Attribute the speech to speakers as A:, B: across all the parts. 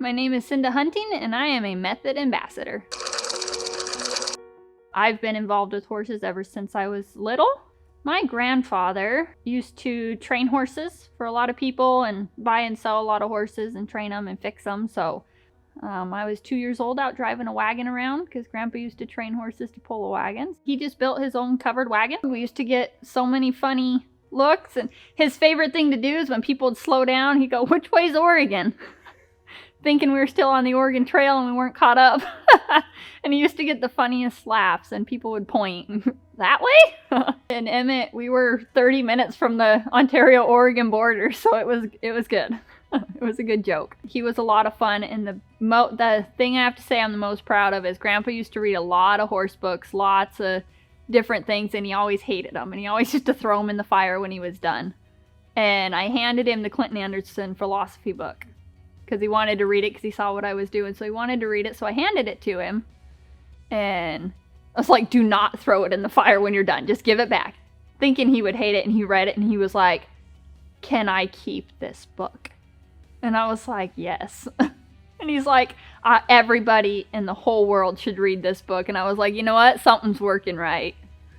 A: my name is Synda Hunting and I am a method ambassador. I've been involved with horses ever since I was little. My grandfather used to train horses for a lot of people and buy and sell a lot of horses and train them and fix them. So I was 2 years old out driving a wagon around because Grandpa used to train horses to pull the wagons. He just built his own covered wagon. We used to get so many funny looks, and his favorite thing to do is when people would slow down, he'd go, "Which way's Oregon?" Thinking we were still on the Oregon Trail and we weren't caught up. And he used to get the funniest laughs and people would point, "That way?" And Emmett, we were 30 minutes from the Ontario-Oregon border, so it was good. It was a good joke. He was a lot of fun, and the thing I have to say I'm the most proud of is Grandpa used to read a lot of horse books, lots of different things, and he always hated them, and he always used to throw them in the fire when he was done. And I handed him the Clinton Anderson philosophy book because he wanted to read it because he saw what I was doing, so he wanted to read it, so I handed it to him. And I was like, "Do not throw it in the fire when you're done. Just give it back." Thinking he would hate it, and he read it, and he was like, "Can I keep this book?" And I was like, "Yes." And he's like, "Everybody in the whole world should read this book." And I was like, "You know what? Something's working right."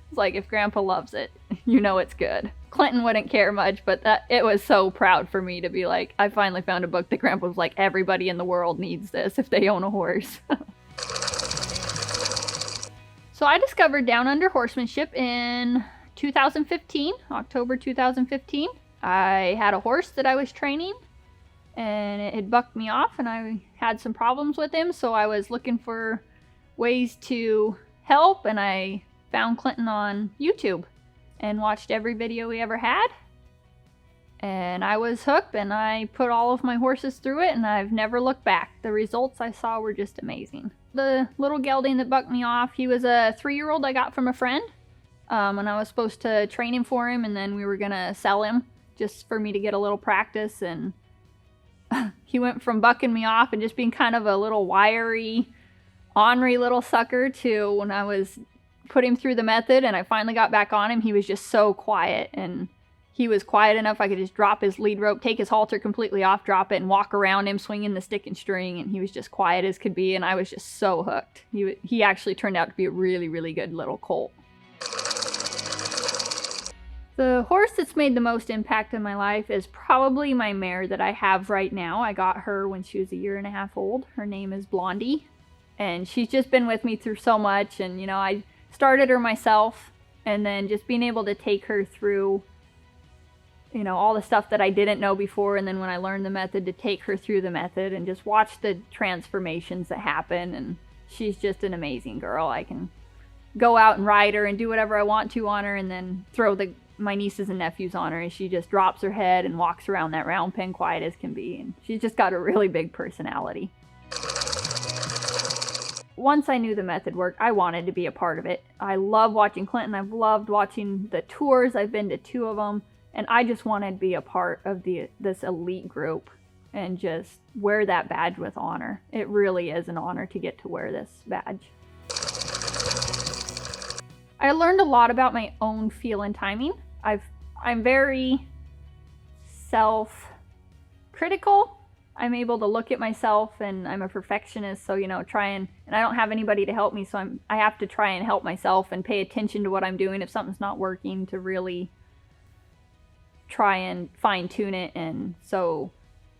A: It's like, if Grandpa loves it, you know it's good. Clinton wouldn't care much, but it was so proud for me to be like, I finally found a book that Grandpa was like, everybody in the world needs this if they own a horse. So I discovered Downunder Horsemanship in 2015, October 2015. I had a horse that I was training, and it had bucked me off, and I had some problems with him, so I was looking for ways to help, and I found Clinton on YouTube and watched every video he ever had, and I was hooked, and I put all of my horses through it, and I've never looked back. The results I saw were just amazing. The little gelding that bucked me off, he was a 3-year-old I got from a friend, and I was supposed to train him for him, and then we were gonna sell him just for me to get a little practice. And he went from bucking me off and just being kind of a little wiry, ornery little sucker to when I was put him through the method and I finally got back on him, he was just so quiet, and he was quiet enough I could just drop his lead rope, take his halter completely off, drop it, and walk around him swinging the stick and string, and he was just quiet as could be, and I was just so hooked. He actually turned out to be a really, really good little colt. The horse that's made the most impact in my life is probably my mare that I have right now. I got her when she was 1.5 years old. Her name is Blondie, and she's just been with me through so much, and you know, I started her myself, and then just being able to take her through, you know, all the stuff that I didn't know before, and then when I learned the method, to take her through the method and just watch the transformations that happen. And she's just an amazing girl. I can go out and ride her and do whatever I want to on her, and then throw my nieces and nephews on her, and she just drops her head and walks around that round pen quiet as can be, and she's just got a really big personality. Once I knew the method worked, I wanted to be a part of it. I love watching Clinton. I've loved watching the tours. I've been to 2 of them. And I just wanted to be a part of this elite group and just wear that badge with honor. It really is an honor to get to wear this badge. I learned a lot about my own feel and timing. I'm very self-critical. I'm able to look at myself, and I'm a perfectionist, so, you know, and I don't have anybody to help me, so I have to try and help myself and pay attention to what I'm doing if something's not working, to really try and fine-tune it. And so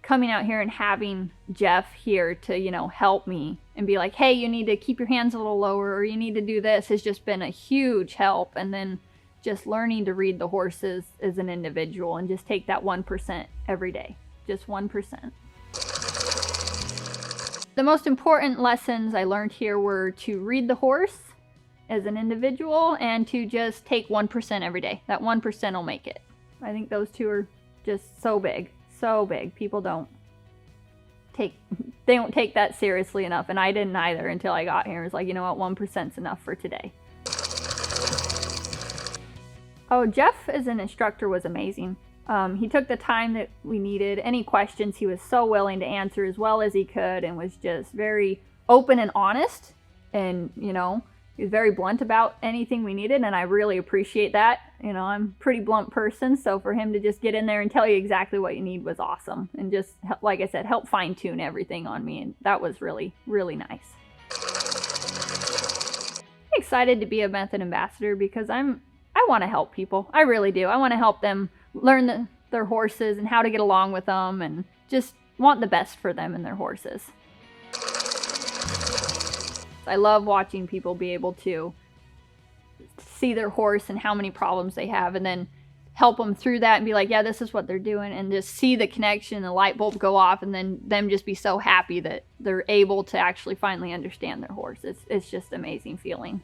A: coming out here and having Jeff here to, you know, help me and be like, "Hey, you need to keep your hands a little lower," or "You need to do this," has just been a huge help. And then just learning to read the horses as an individual and just take that 1% every day, just 1%. The most important lessons I learned here were to read the horse as an individual and to just take 1% every day. That 1% will make it. I think those two are just so big, so big. People don't take that seriously enough, and I didn't either until I got here. It was like, you know what, 1%'s enough for today. Oh, Jeff as an instructor was amazing. He took the time that we needed. Any questions he was so willing to answer as well as he could, and was just very open and honest. And, you know, He was very blunt about anything we needed, and I really appreciate that. You know, I'm a pretty blunt person, so for him to just get in there and tell you exactly what you need was awesome. And just, like I said, help fine-tune everything on me, and that was really, really nice. I'm excited to be a method ambassador because I want to help people. I really do. I want to help them learn their horses and how to get along with them, and just want the best for them and their horses. I love watching people be able to see their horse and how many problems they have, and then help them through that and be like, yeah, this is what they're doing, and just see the connection, the light bulb go off, and then them just be so happy that they're able to actually finally understand their horse. It's just an amazing feeling.